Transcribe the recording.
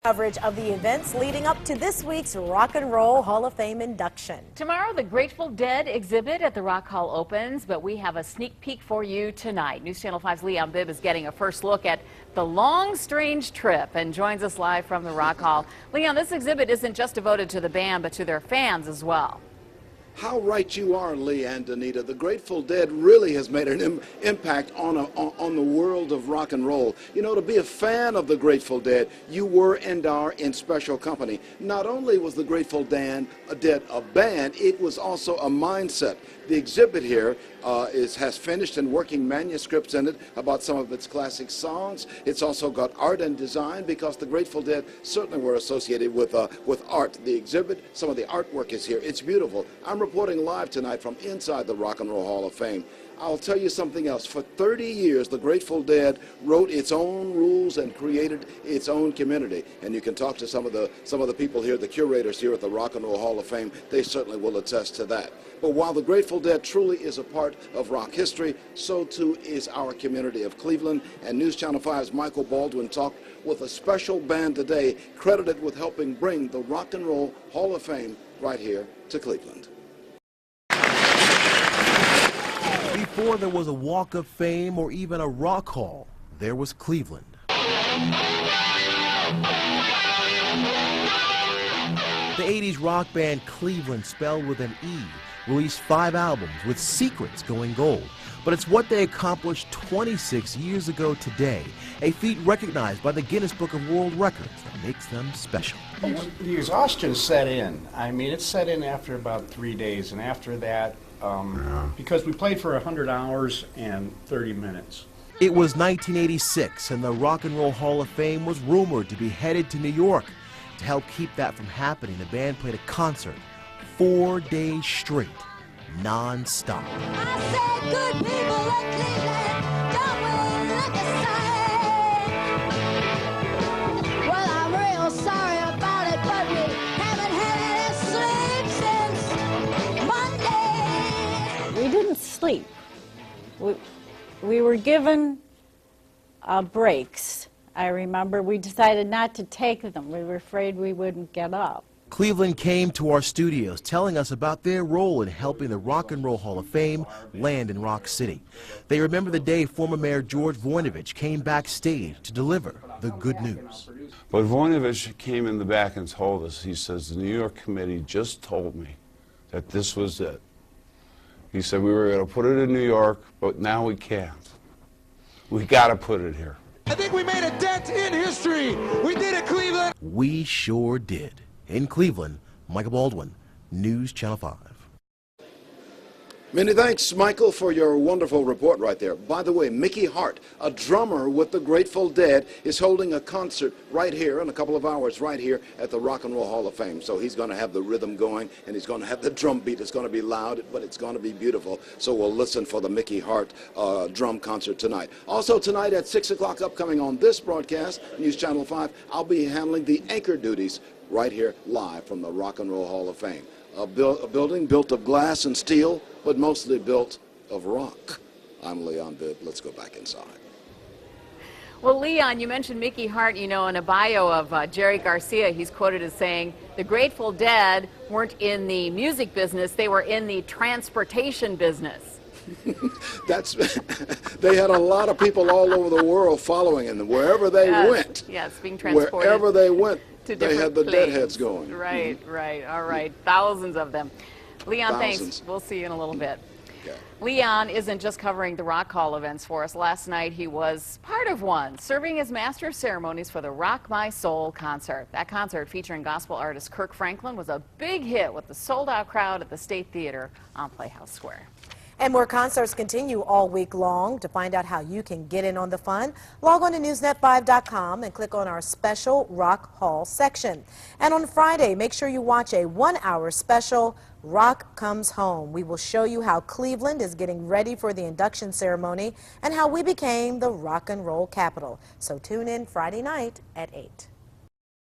Coverage of the events leading up to this week's Rock and Roll Hall of Fame induction. Tomorrow, the Grateful Dead exhibit at the Rock Hall opens, but we have a sneak peek for you tonight. News Channel 5's Leon Bibb is getting a first look at the long, strange trip and joins us live from the Rock Hall. Leon, this exhibit isn't just devoted to the band, but to their fans as well. How right you are, Lee and Danita. The Grateful Dead really has made an impact on the world of rock and roll. You know, to be a fan of the Grateful Dead, you were and are in special company. Not only was the Grateful Dead a band, it was also a mindset. The exhibit here has finished and working manuscripts in it about some of its classic songs. It's also got art and design because the Grateful Dead certainly were associated with art. The exhibit, some of the artwork is here. It's beautiful. I'm reporting live tonight from inside the Rock and Roll Hall of Fame. I'll tell you something else. For 30 years, the Grateful Dead wrote its own rules and created its own community. And you can talk to some of the people here, the curators here at the Rock and Roll Hall of Fame. They certainly will attest to that. But while the Grateful Dead truly is a part of rock history, so too is our community of Cleveland. And News Channel 5's Michael Baldwin talked with a special band today credited with helping bring the Rock and Roll Hall of Fame right here to Cleveland. Before there was a Walk of Fame or even a Rock Hall, there was Cleveland. The 80s rock band Cleveland, spelled with an E, released 5 albums with Secrets going gold. But it's what they accomplished 26 years ago today, a feat recognized by the Guinness Book of World Records that makes them special. The exhaustion set in. I mean, it set in after about 3 days, and after that, because we played for 100 hours and 30 minutes. It was 1986, and the Rock and Roll Hall of Fame was rumored to be headed to New York. To help keep that from happening, the band played a concert 4 days straight, non-stop. I said, good people of Cleveland, don't we look the same? Well, I'm real sorry about it, but we haven't had any sleep since Monday. We didn't sleep. We were given breaks. I remember we decided not to take them. We were afraid we wouldn't get up. Cleveland came to our studios telling us about their role in helping the Rock and Roll Hall of Fame land in Rock City. They remember the day former Mayor George Voinovich came backstage to deliver the good news. But Voinovich came in the back and told us, he says, the New York committee just told me that this was it. He said we were going to put it in New York, but now we can't. We got to put it here. I think we made a dent in history. We did it, Cleveland. We sure did. In Cleveland, Michael Baldwin, News Channel 5. Many thanks, Michael, for your wonderful report right there. By the way, Mickey Hart, a drummer with the Grateful Dead, is holding a concert right here in a couple of hours right here at the Rock and Roll Hall of Fame. So he's going to have the rhythm going, and he's going to have the drum beat. It's going to be loud, but it's going to be beautiful. So we'll listen for the Mickey Hart drum concert tonight. Also tonight at 6 o'clock upcoming on this broadcast, News Channel 5, I'll be handling the anchor duties right here live from the Rock and Roll Hall of Fame. A building built of glass and steel, but mostly built of rock. I'm Leon Bibb. Let's go back inside. Well, Leon, you mentioned Mickey Hart. You know, in a bio of Jerry Garcia, he's quoted as saying, the Grateful Dead weren't in the music business, they were in the transportation business. They had a lot of people all over the world following them. Wherever they went. Yes, being transported. Wherever they went, they had the planes. Deadheads going. Right, right, all right. Thousands of them. Leon, Thousands. thanks. We'll see you in a little bit. Okay. Leon isn't just covering the Rock Hall events for us. Last night he was part of one, serving as master of ceremonies for the Rock My Soul concert. That concert, featuring gospel artist Kirk Franklin, was a big hit with the sold-out crowd at the State Theater on Playhouse Square. And more concerts continue all week long. To find out how you can get in on the fun, log on to Newsnet5.com and click on our special Rock Hall section. And on Friday, make sure you watch a 1-hour special, Rock Comes Home. We will show you how Cleveland is getting ready for the induction ceremony and how we became the rock and roll capital. So tune in Friday night at 8.